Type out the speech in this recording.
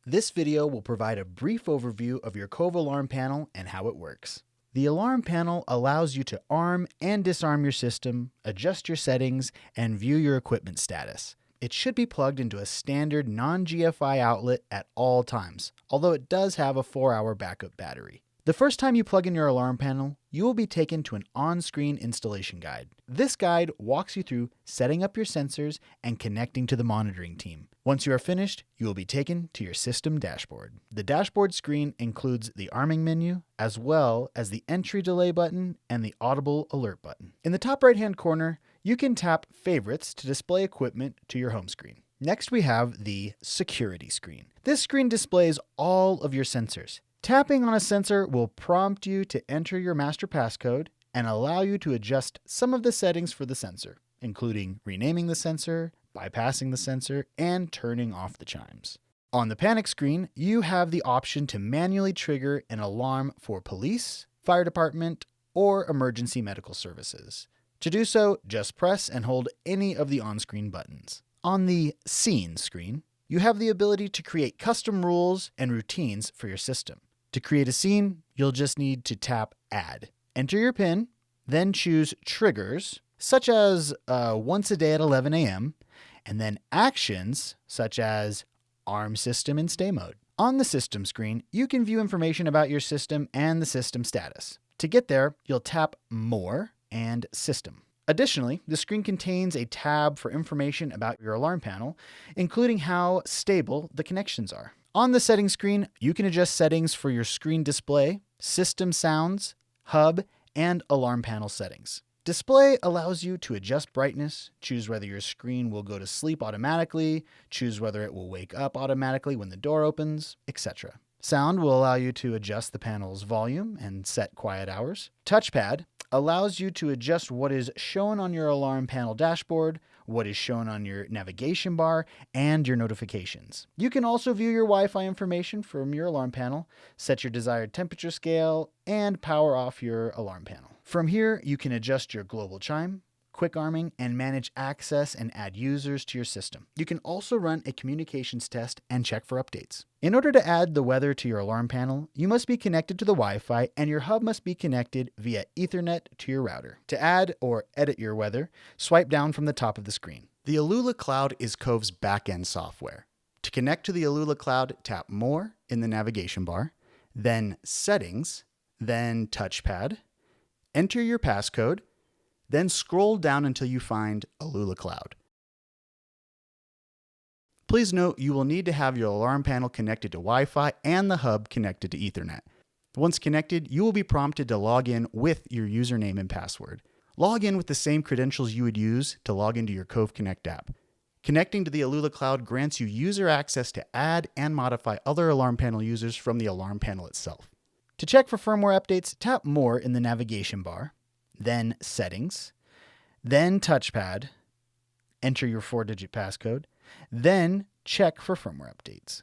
This video will provide a brief overview of your Cove alarm panel and how it works. The alarm panel allows you to arm and disarm your system, adjust your settings, and view your equipment status. It should be plugged into a standard non-GFI outlet at all times, although it does have a 4-hour backup battery. The first time you plug in your alarm panel, you will be taken to an on-screen installation guide. This guide walks you through setting up your sensors and connecting to the monitoring team. Once you are finished, you will be taken to your system dashboard. The dashboard screen includes the arming menu, as well as the entry delay button and the audible alert button. In the top right-hand corner, you can tap Favorites to display equipment to your home screen. Next, we have the security screen. This screen displays all of your sensors. Tapping on a sensor will prompt you to enter your master passcode and allow you to adjust some of the settings for the sensor, including renaming the sensor, bypassing the sensor, and turning off the chimes. On the panic screen, you have the option to manually trigger an alarm for police, fire department, or emergency medical services. To do so, just press and hold any of the on-screen buttons. On the scene screen, you have the ability to create custom rules and routines for your system. To create a scene, you'll just need to tap Add. Enter your PIN, then choose Triggers, such as once a day at 11 a.m., and then actions, such as Arm System in Stay Mode. On the system screen, you can view information about your system and the system status. To get there, you'll tap More and System. Additionally, the screen contains a tab for information about your alarm panel, including how stable the connections are. On the settings screen, you can adjust settings for your screen display, system sounds, hub, and alarm panel settings. Display allows you to adjust brightness, choose whether your screen will go to sleep automatically, choose whether it will wake up automatically when the door opens, etc. Sound will allow you to adjust the panel's volume and set quiet hours. Touchpad allows you to adjust what is shown on your alarm panel dashboard, what is shown on your navigation bar, and your notifications. You can also view your Wi-Fi information from your alarm panel, set your desired temperature scale, and power off your alarm panel. From here, you can adjust your global chime, quick arming, and manage access and add users to your system. You can also run a communications test and check for updates. In order to add the weather to your alarm panel, you must be connected to the Wi-Fi and your hub must be connected via Ethernet to your router. To add or edit your weather, swipe down from the top of the screen. The Alula Cloud is Cove's backend software. To connect to the Alula Cloud, tap More in the navigation bar, then Settings, then Touchpad, enter your passcode, then scroll down until you find Alula Cloud. Please note you will need to have your alarm panel connected to Wi-Fi and the hub connected to Ethernet. Once connected, you will be prompted to log in with your username and password. Log in with the same credentials you would use to log into your Cove Connect app. Connecting to the Alula Cloud grants you user access to add and modify other alarm panel users from the alarm panel itself. To check for firmware updates, tap More in the navigation bar, then Settings, then Touchpad, enter your 4-digit passcode, then check for firmware updates.